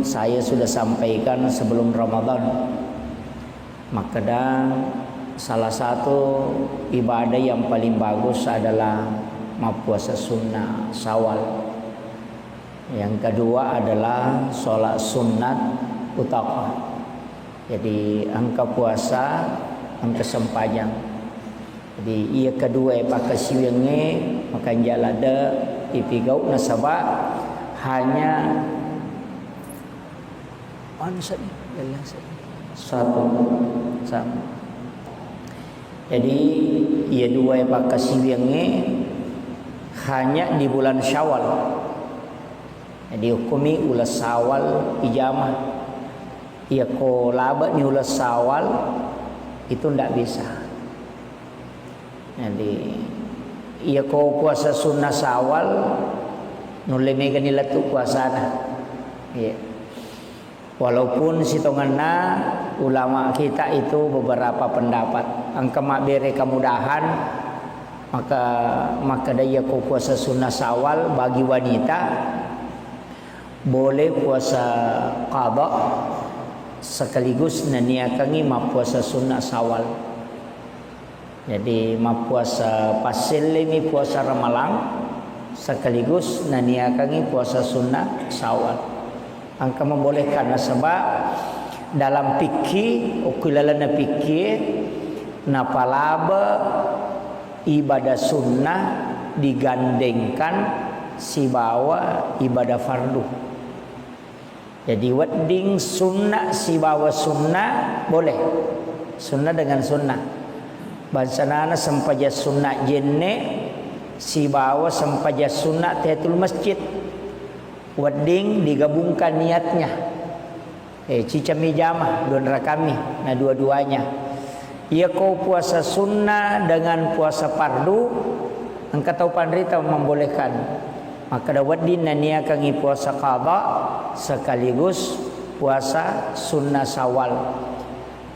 Saya sudah sampaikan sebelum Ramadan, maka salah satu ibadah yang paling bagus adalah puasa sunnah Syawal. Yang kedua adalah sholat sunat utama. Jadi angka puasa angka sempajang. Jadi ia kedua pakai siwenge makan jalada ipigau nasabah hanya satu sama. Jadi ia dua pakai siwenge hanya di bulan Syawal. Jadi hukumi ulas Syawal ijamah. Ia ko laba ni ulas Syawal itu ndak bisa. Jadi ia ko puasa sunnah Syawal nuleme ganila tu puasa dah. Ya. Walaupun sitonganna ulama kita itu beberapa pendapat angka mak bere kemudahan maka daya ko puasa sunnah Syawal bagi wanita boleh puasa qada sekaligus naniakangi ma puasa sunnah Syawal. Jadi ma puasa pasil ini puasa Ramalang sekaligus naniakangi puasa sunnah Syawal. Angka membolehkan sebab dalam fikih ukulalana fikih napalaba ibadah sunnah digandengkan si bawa ibadah fardu. Jadi wedding sunnah si bawa sunnah boleh sunnah dengan sunnah. Bansanana sempaja sunnah jenne si bawa sempaja sunnah tahiyatul masjid. Wedding digabungkan niatnya. Cicami jamah don rakami nah dua-duanya. Ia kau puasa sunnah dengan puasa fardu angka tau pandrita membolehkan. Maka da wedding nania kangi puasa qada sekaligus puasa sunnah Syawal.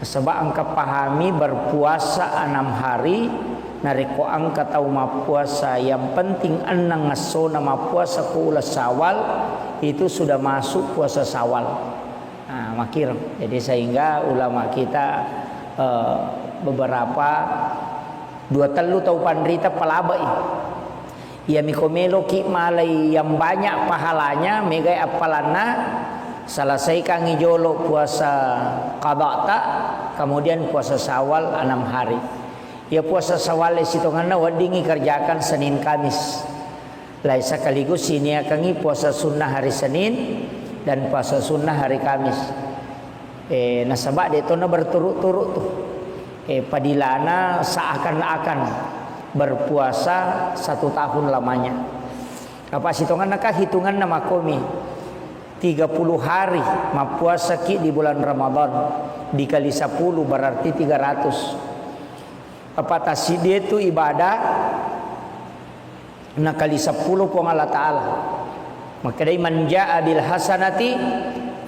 Sebab angka pahami berpuasa 6 hari nariko angka tahu ma puasa yang penting enang ngaso nama puasa ku ulas Syawal itu sudah masuk puasa Syawal. Nah, makir. Jadi sehingga ulama kita beberapa dua telu tahu pandrita palabai. Ia mikomelo ki malai yang banyak pahalanya megai apalana selesai kangi jolo puasa qada tak kemudian puasa Syawal 6 hari. Ya puasa Syawal sitonganna wadingi kerjakan Senin Kamis. Lai sekaligus ini akangi puasa sunnah hari Senin dan puasa sunnah hari Kamis. Nasabak dia tu na berturut-turut tu. Padilana seakan-akan berpuasa 1 tahun lamanya. Apa sitonganna kah hitungan nama komi 30 hari ma puasa ki di bulan Ramadan dikali 10 berarti 300. Apa tasi dia tu ibadah nakali 10 pun Allah Ta'ala. Maka dari manja bil hasanati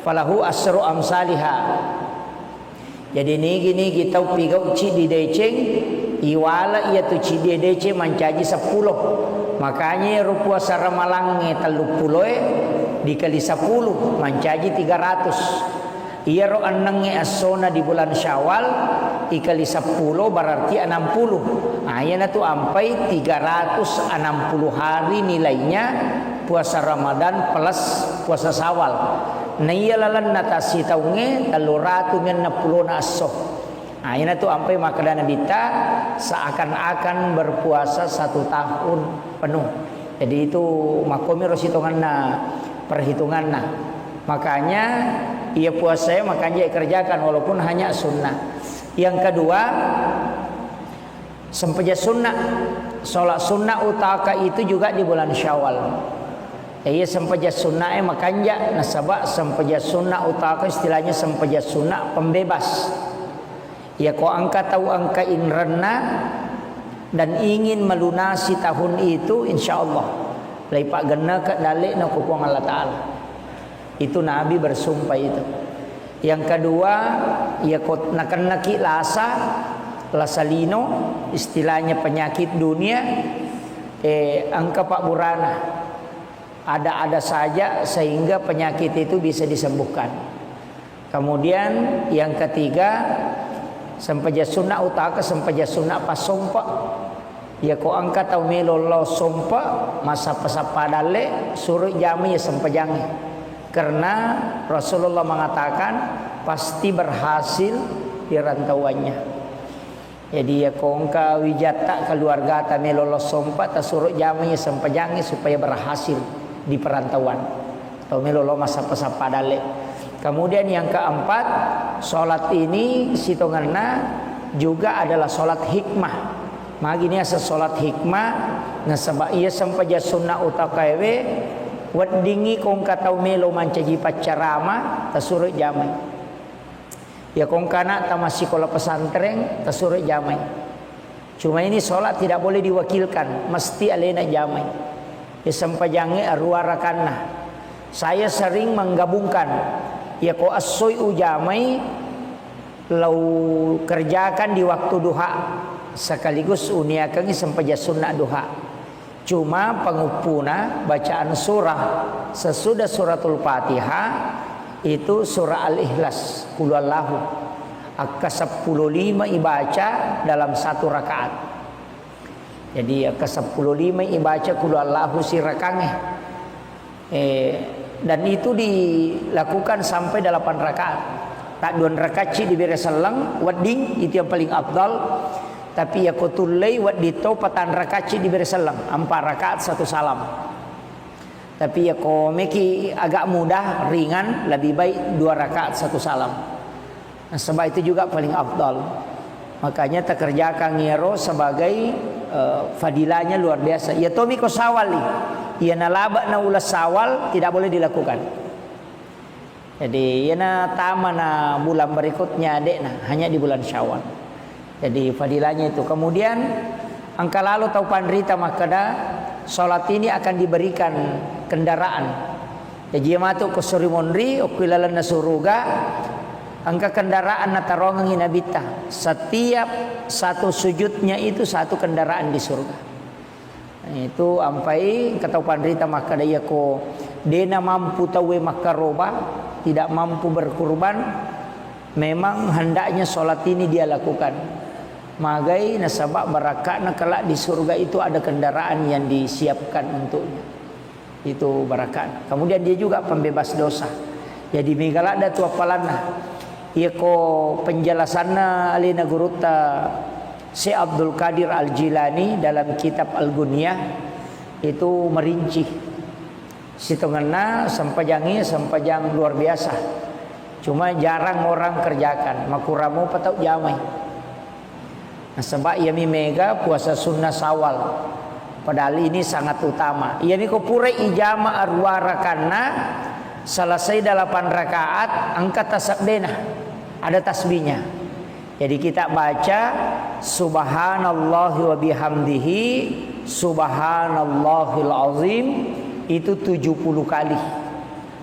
falahu asru amsalihha. Jadi ni gini kita pigau ci di deceng iwala ia tu ci di deceng mancaji 10. Makanya puasa Ramalang 30 dikali 10 mancaji 300. Ia ro anang asona di bulan Syawal ikali 10 berarti 60. Nah, yana tu ampai 360 hari nilainya puasa Ramadan plus puasa Syawal. Nah, iya lalan natasi taunge 360 na aso. Nah, yana tu ampai makadana dita seakan-akan berpuasa 1 tahun penuh. Jadi itu makomi rositonganna perhitunganna. Makanya ia puasa makanya ia kerjakan walaupun hanya sunnah. Yang kedua sempeja sunnah sholat sunnah utaka itu juga di bulan Syawal. Ia sempeja sunnah makanya nasabak sempeja sunnah utaka istilahnya sempeja sunnah pembebas. Ya kau angka tahu angka inrana dan ingin melunasi tahun itu insyaallah. Lepak gena ke dalik na kupung Allah Ta'ala. Itu Nabi bersumpah itu. Yang kedua, ia nak lasa lasalino istilahnya penyakit dunia angka Pak Burana. ada-ada saja sehingga penyakit itu bisa disembuhkan. Kemudian yang ketiga, sampaja sunna utaka sampaja sunna pasompa. Ya ko angka tau melolo sompa masa pasapadale suruh jami ya sampajangi. Karena Rasulullah mengatakan pasti berhasil di rantauannya. Jadi ya ko angka wijata keluarga ta melolo sompa ta suruh jami ya sampajangi supaya berhasil di perantauan. Tau melolo masa pasapadale. Kemudian yang keempat, sholat ini sitonganna juga adalah sholat hikmah. Magini asa sholat hikmah, nasaba iya sampaja sunnah utakawe, waddingi kong katau melo mancaji pacarama, tasurut jamai. Ya kong kana tamasi sekolah pesantren, tasurut jamai. Cuma ini sholat tidak boleh diwakilkan, mesti alena jamai. Ya sampajange arwarakanna. Saya sering menggabungkan. Ya ko asoy ujamai lau kerjakan di waktu duha sekaligus uniakan sampaja sunnah duha. Cuma pengupuna bacaan surah sesudah suratul Fatihah itu surah Al-Ikhlas qul huwallahu akka 15 ibaca dalam satu rakaat. Jadi akka 15 ibaca qul huwallahu sirakange. Dan itu dilakukan sampai 8 rakaat. Tak 2 rakaat diberi selang wadding itu yang paling afdal. Tapi ya kutulai waddito patan rakaat diberi selang 4 rakaat 1 salam. Tapi ya ko meki agak mudah ringan lebih baik 2 rakaat 1 salam. Nah, sebab itu juga paling afdal. Makanya tak kerjakan ngero sebagai fadilahnya luar biasa. Ya tomi ko sawali. Ya nalaba na ulas sawal tidak boleh dilakukan. Jadi ya na tama na bulan berikutnya dek na hanya di bulan Syawal. Jadi fadilahnya itu. Kemudian angka lalu tau pandrita makada salat ini akan diberikan kendaraan. Jadi masuk ke Surimonri okuilalan na suruga angka kendaraan na tarongang inabita. Setiap satu sujudnya itu satu kendaraan di surga. Itu ampai kata pandrita maka daya ko dena mampu tawe makaroba tidak mampu berkurban memang hendaknya solat ini dia lakukan magai nasabak barakat nak kelak di surga itu ada kendaraan yang disiapkan untuknya itu barakat. Kemudian dia juga pembebas dosa. Jadi migala ada tu apalana ia ko penjelasanna alina guruta Syekh Abdul Qadir Al-Jilani dalam kitab Al-Guniyah itu merinci situnganna sampajang luar biasa. Cuma jarang orang kerjakan. Makuramu patau jamai. Nah, sebab ia mega puasa sunnah Syawal. Padahal ini sangat utama. Ia ni ko pure ijama arwarakanna selesai 8 rakaat angkat tasbihna. Ada tasbihnya. Jadi kita baca subhanallahi wa bihamdihi subhanallahil azim itu 70 kali.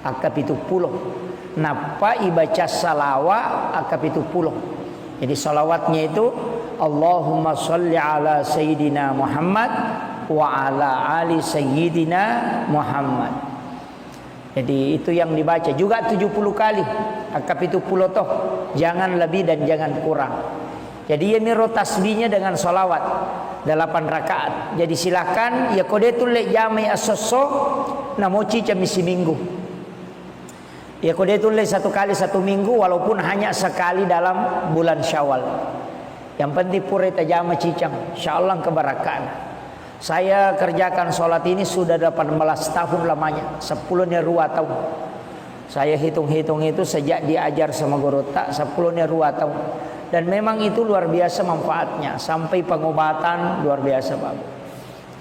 Akap itu 10. Napa ibaca salawat akap itu 10. Jadi salawatnya itu Allahumma sholli ala sayyidina Muhammad wa ala ali sayyidina Muhammad. Jadi itu yang dibaca juga 70 kali. Akap itu 10 toh. Jangan lebih dan jangan kurang. Jadi ya miro tasbihnya dengan salawat 8 rakaat. Jadi silakan ya kodetul le jamai asoso namoci camisi minggu. Ya kodetul le 1 kali 1 minggu walaupun hanya sekali dalam bulan Syawal. Yang penting pura tajama cicang. Insyaallah kebarakaan. Saya kerjakan sholat ini sudah 18 tahun lamanya. 10 tahun. Saya hitung-hitung itu sejak diajar sama guru tak 10 tahun. Dan memang itu luar biasa manfaatnya. Sampai pengobatan luar biasa Pak.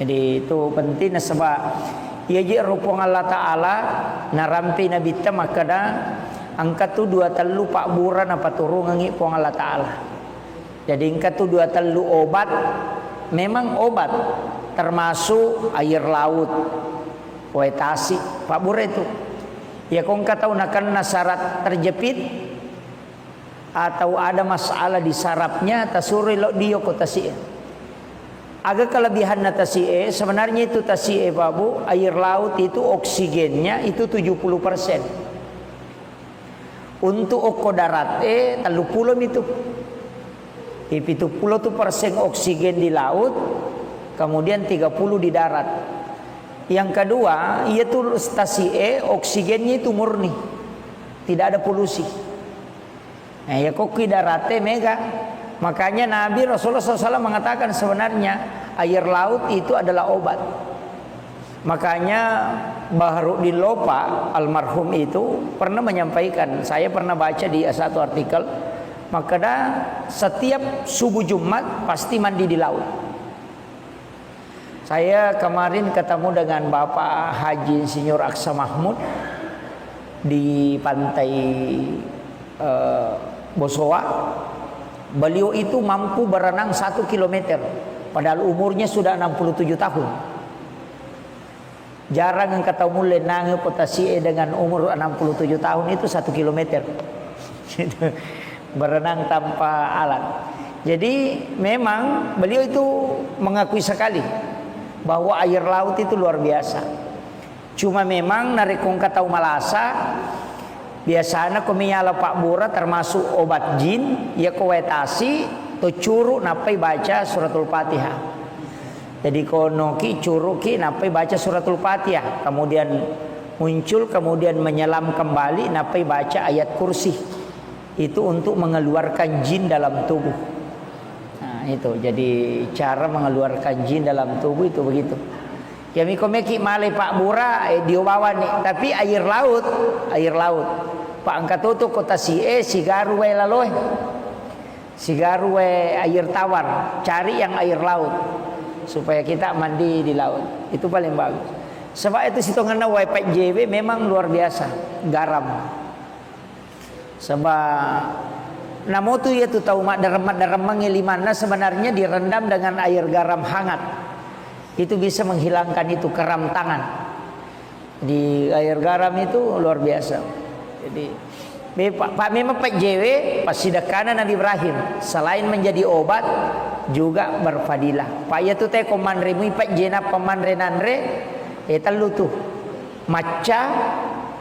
Jadi itu penting sebab ia je rupung Allah Ta'ala narampi Nabi ta makada angkat tu 2 telu pak buran apa turun ngi pong Allah Ta'ala. Jadi angkat tu 2 telu obat. Memang obat termasuk air laut, poetasi, Pak Bure itu. Ya kong kata unakan syarat terjepit atau ada masalah di sarafnya tasuri lo dio kota si. Agak kelebihan tasie sebenarnya itu tasie babu, air laut itu oksigennya itu 70%. Untuk oko darat 30 itu. 70% oksigen di laut, kemudian 30 di darat. Yang kedua, yaitu tasie oksigennya itu murni. Tidak ada polusi. Nah, ya kok di daratnya mega. Makanya Nabi Rasulullah SAW mengatakan sebenarnya air laut itu adalah obat. Makanya Baharuddin Lopa almarhum itu pernah menyampaikan, saya pernah baca di satu artikel, maka setiap subuh Jumat pasti mandi di laut. Saya kemarin ketemu dengan Bapak Haji Insinyur Aksa Mahmud di pantai Bosowa. Beliau itu mampu berenang 1 kilometer, padahal umurnya sudah 67 tahun. Jarang yang ketemu lenang potasie dengan umur 67 tahun itu 1 kilometer. Berenang tanpa alat. Jadi memang beliau itu mengakui sekali bahwa air laut itu luar biasa. Cuma memang narikong katau malasa biasanya kumiyala Pak Bura termasuk obat jin ya kowetasi to curu napai baca suratul Fatihah. Jadi kono ki curu ki napai baca suratul Fatihah, kemudian muncul kemudian menyelam kembali napai baca ayat kursi. Itu untuk mengeluarkan jin dalam tubuh. Nah, itu jadi cara mengeluarkan jin dalam tubuh itu begitu. Ya mikomeki male Pak Bura diobawan nih, tapi air laut. Pak angkat tutup kota sigaru we laloy. Sigaru we air tawar, cari yang air laut supaya kita mandi di laut. Itu paling bagus. Sebab itu sitonganna Pak JW memang luar biasa, garam. Sebab namo tu ya tu tahu mak darem limana sebenarnya direndam dengan air garam hangat. Itu bisa menghilangkan itu keram tangan. Di air garam itu luar biasa. Jadi memang Pak JW pasti dekana Nabi Ibrahim selain menjadi obat juga berfadilah. Pak ya tu teh komandre mu Pak jena pemandrenanre telu tu maca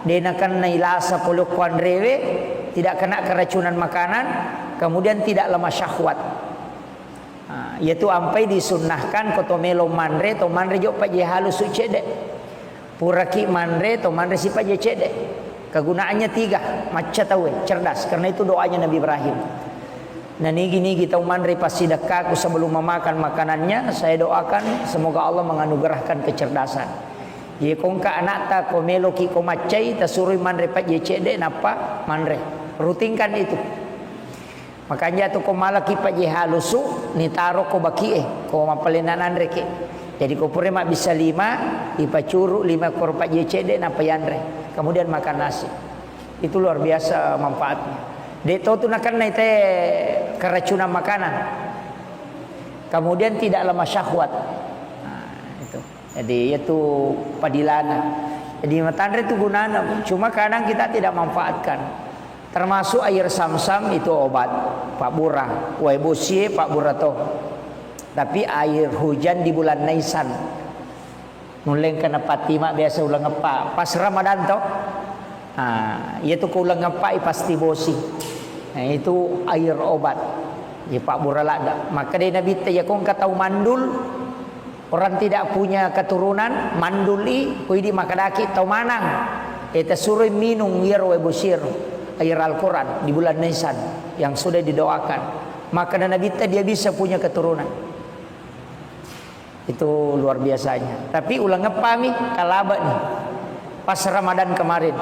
denakan nailasa puluk kuandrewe tidak kena keracunan makanan, kemudian tidak lemah syahwat. Yaitu ampai disunnahkan kotomelo manre to manre jo Pak je halus sucede. Puraki manre to manre si Pak je cede. Kegunaannya 3, maca tahu cerdas karena itu doanya Nabi Ibrahim. Nah gini kita manre pas sedekahku sebelum memakan makanannya saya doakan semoga Allah menganugerahkan kecerdasan. Ye kongka anak ta komelo ki komacai ta suruh manre Pak je cede napa manre. Rutinkan itu. Makanya tu ko malaki Pak je halusu ni taro ko baki ko mapalenan reke. Jadi ko pure mak bisa 5 ipacuru 5 kor Pak je cede napa yanre. Kemudian makan nasi. Itu luar biasa manfaatnya. Deto tu nakan nai teh keracunan makanan. Kemudian tidak lemah syahwat. Nah, itu. Jadi itu padilana. Jadi matandre itu gunanya. Cuma kadang kita tidak manfaatkan. Termasuk air sam-sam itu obat Pak Bura. Waibusie Pak Bura toh. Tapi air hujan di bulan Nisan. Nuleng kena patima biasa ulang apa pas Ramadan toh. Nah, itu ko ulang apa pasti bosi. Nah, itu air obat. Ya Pak Bura lada. Maka dari Nabi teh kong katau mandul. Orang tidak punya keturunan manduli kuidi makadaki tau manang. Eta suruh minum wir webusir air Al-Quran di bulan Nisan yang sudah didoakan. Maka Nabi teh dia bisa punya keturunan. Itu luar biasanya. Tapi ulang ngepami kalaba nih. Pas Ramadan kemarin,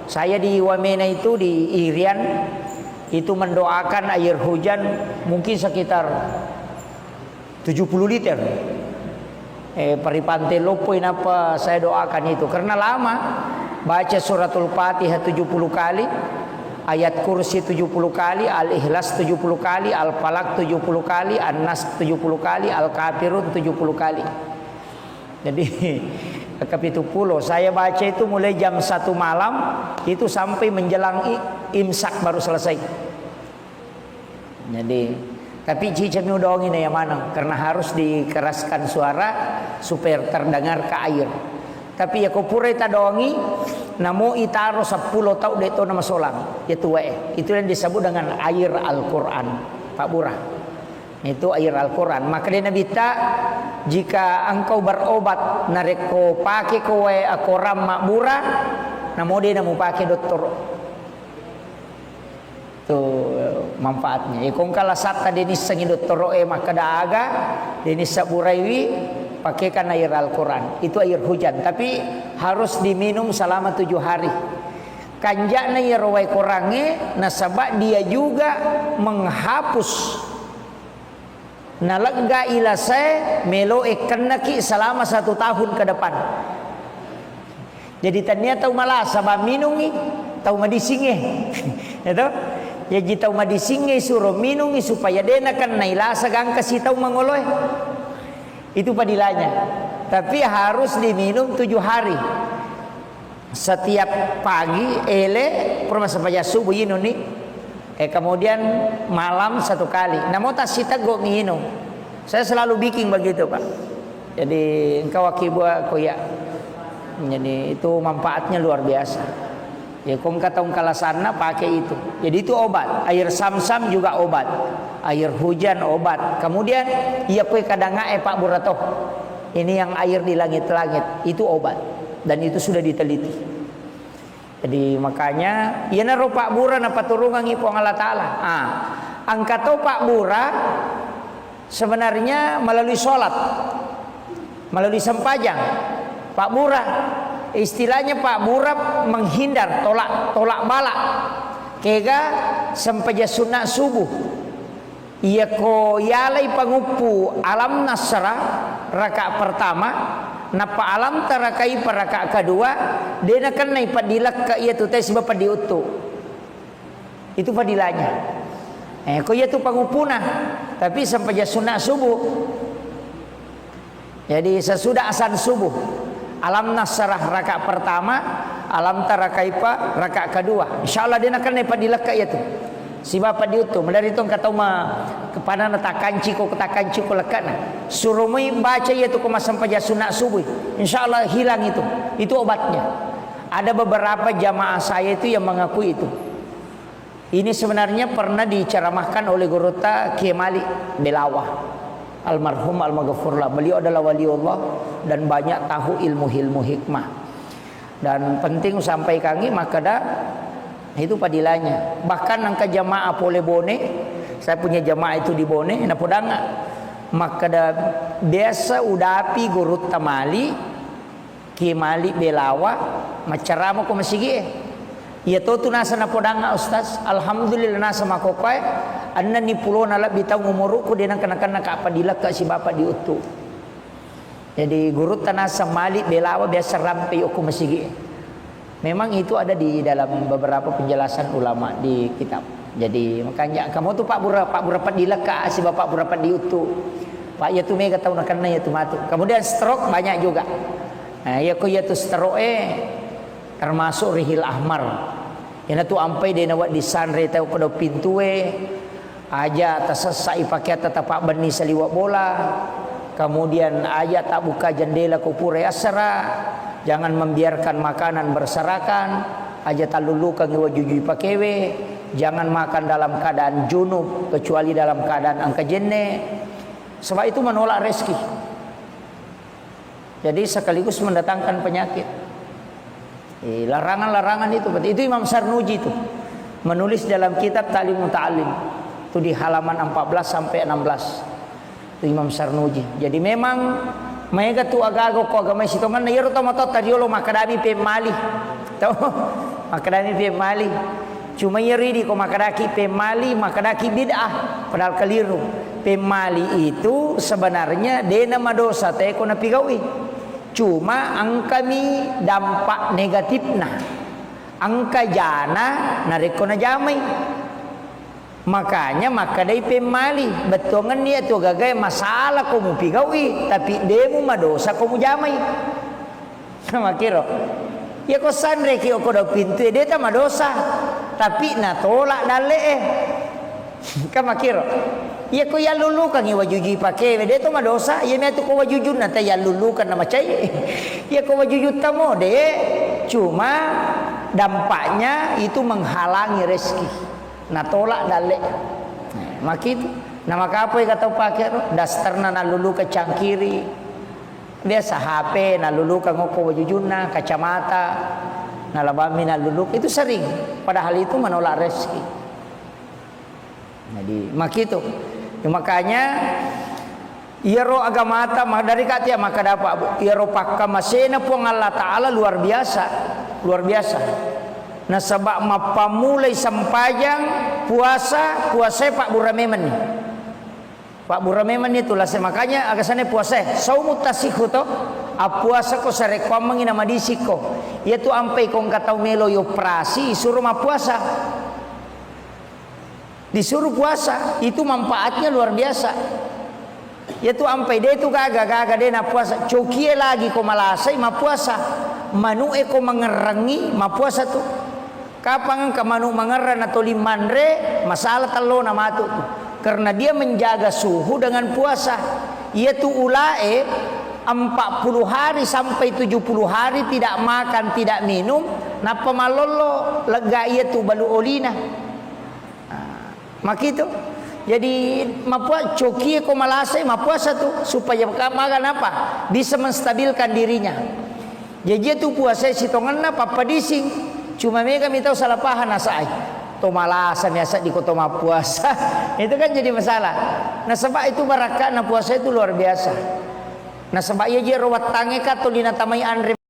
saya di Wamena itu di Irian itu mendoakan air hujan mungkin sekitar 70 liter. Paripante lopoin apa saya doakan itu karena lama baca suratul Fatihah 70 kali, ayat kursi 70 kali, Al-Ikhlas 70 kali, Al-Falaq 70 kali, An-Nas 70 kali, Al-Kafirun 70 kali. Jadi ke-70 saya baca itu mulai jam 1 malam itu sampai menjelang imsak baru selesai. Jadi Tapi cica mi udong ini yang mana? Karena harus dikeraskan suara supaya terdengar ke air. Tapi ya ko pura ita dongi, namo itaro 10 tau deto nama solang. Itu itu yang disebut dengan air Al-Quran, Pak Bura. Itu air Al-Quran. Maka dia nabita, jika engkau berobat nareko pakai kowe akoram makbura, namo dia namu pakai dokter. Tuh manfaatnya. Ikong kala sata denis sangi dokter maka daaga denis saburaiwi pakaikan air Al-Quran. Itu air hujan, tapi harus diminum selama 7 hari. Kanjakna ya rawai korange nasabak dia juga menghapus nalagga ilasai melo ekanaki selama 1 tahun ke depan. Jadi tania tahu malah sabab minungi tahu madisinge. Itu ya jita madisinge suruh minungi supaya dena kan nailasa gang kasih tahu mangoloy. Itu padilanya. Tapi harus diminum 7 hari. Setiap pagi permasa paya subuh ini nih. Kemudian malam 1 kali. Namun tak sita go minum. Saya selalu bikin begitu, Pak. Jadi engkau akibat koyak. Jadi itu manfaatnya luar biasa. Ya kong katong kalasana pakai itu. Jadi itu obat. Air sam-sam juga obat. Air hujan obat. Kemudian ia kue kadang Pak Burato. Ini yang air di langit-langit itu obat. Dan itu sudah diteliti. Jadi makanya ia naruh Pak Bura napa turungan ipong Allah Ta'ala. Angkato Pak Bura sebenarnya melalui sholat, melalui sempajang. Pak Bura istilahnya Pak Bura menghindar tolak balak kega sempaja sunat subuh. Ia ko yalai pangupu alam nasrah rakaat pertama, napa alam tarakai rakaat kedua, dia kan naik padilak ka ia tu tes sebab padiutu. Itu padilanya. Ko ia tu pangupuna, tapi sempaja sunat subuh. Jadi sesudah asan subuh, alam nasrah rakaat pertama, alam tarakaipa rakaat kedua. Insyaallah dia akan naik padilak ka ia tu. Si bapak diutuh dari itu kata kepada natakanci ko ketakanci ko lekana suruh baca yaitu ko masampaja sunat subuh, insyaallah hilang itu obatnya. Ada beberapa jamaah saya itu yang mengakui itu. Ini sebenarnya pernah diceramahkan oleh Guruta Kiai Malik Belawah almarhum al-maghfurlah. Beliau adalah waliullah dan banyak tahu ilmu hikmah, dan penting sampai kangi maka dah itu padilanya. Bahkan angka jamaah pole Bone, saya punya jamaah itu di Bone, na podanga. Maka dah biasa udapi Guru Tamali, Ki Mali Belawa, macarama ko masigi. Ya to nasa na podanga ustaz, alhamdulillah nasa makokai, anna ni pulo nala bitaw ngumuruko din ang kanakan nakapadilak ka si bapak diutu. Jadi Guru Tanasa Mali Belawa biasa rampai ko masigi. Memang itu ada di dalam beberapa penjelasan ulama di kitab. Jadi makanya kamu tuh Pak Bura padilak ka si bapak Bura padiutu. Pak ya tu mega tahu nakana ya tu matu. Kemudian stroke banyak juga. Nah, ya ko ya tu stroke termasuk rihil ahmar. Ina tu ampai de nawat di sanre tau kodo pintue. Aja tasasai pakai tatapak bani saliwak bola. Kemudian aja tak buka jendela kupure asra. Jangan membiarkan makanan berserakan, aja talulukan wajujui pakewe, jangan makan dalam keadaan junub kecuali dalam keadaan angka jenne. Sebab itu menolak rezeki. Jadi sekaligus mendatangkan penyakit. Larangan-larangan itu Imam Sarnuji itu menulis dalam kitab Ta'lim Muta'allim. Itu di halaman 14 sampai 16. Itu Imam Sarnuji. Jadi memang mega tu agago ko agama sitongan na yero tomato tadiolo makadami pe mali. Tahu? Makadami pe mali. Cuma yeri di ko makadaki pe mali, makadaki bid'ah. Padahal keliru. Pe mali itu sebenarnya dena madosa teh ko napigawi. Cuma angkami dampak negatifna. Angka jana nareko na jamai. Makanya maka dai pemali betongan dia tu gagai masalah kamu pigawi tapi demu madosa kamu jamai sama kiro ya ko sandre ki ko do pintu dia ta madosa tapi na tolak dale Kama kiro. Iya ko ya lulukan iwa jujui pakai de to madosa iya me tu ko wajujun na ya lulukan na macai. Iya ko wajujut tamo de cuma dampaknya itu menghalangi rezeki. Na tolak dale. Maki itu nama kapoy kata pakai dastarna na lulukan cangkiri. Biasa HP na lulukan ngoko wajujuna kacamata na labami na luluk itu sering padahal itu menolak rezeki. Jadi maki itu makanya iro agama ta dari katia maka dapat iro pakka masena pun Allah Taala luar biasa nah sebab mapamulai sampajang puasa Pak Burameman nih Pak Burameman itu lah makanya agasane puasa saumut tasihu to puasa ko sarekwam mangina madisiko yaitu ampai kong katau melo yo prasi suruh ma puasa disuruh puasa itu manfaatnya luar biasa yaitu ampai dia itu gaga dia na puasa cokie lagi ko malasai ma puasa manu eko mengerangi ma puasa tu kapan ka manu mengeran atau limandre masalah telo na matu tu karena dia menjaga suhu dengan puasa yaitu ulae 40 hari sampai 70 hari tidak makan tidak minum na pamalolo lega yaitu balu olina Makito. Jadi mapua cokie ko malasai mapuasa tu supaya makan apa? Bisa menstabilkan dirinya. Jadi itu puasa sitongan na papadising. Cuma mereka minta salah paham nasai. To malasan ya di kota puasa. Itu kan jadi masalah. Nah sebab itu barakat na puasa itu luar biasa. Nah sebab ia je rawat tange ka to dinatamai andre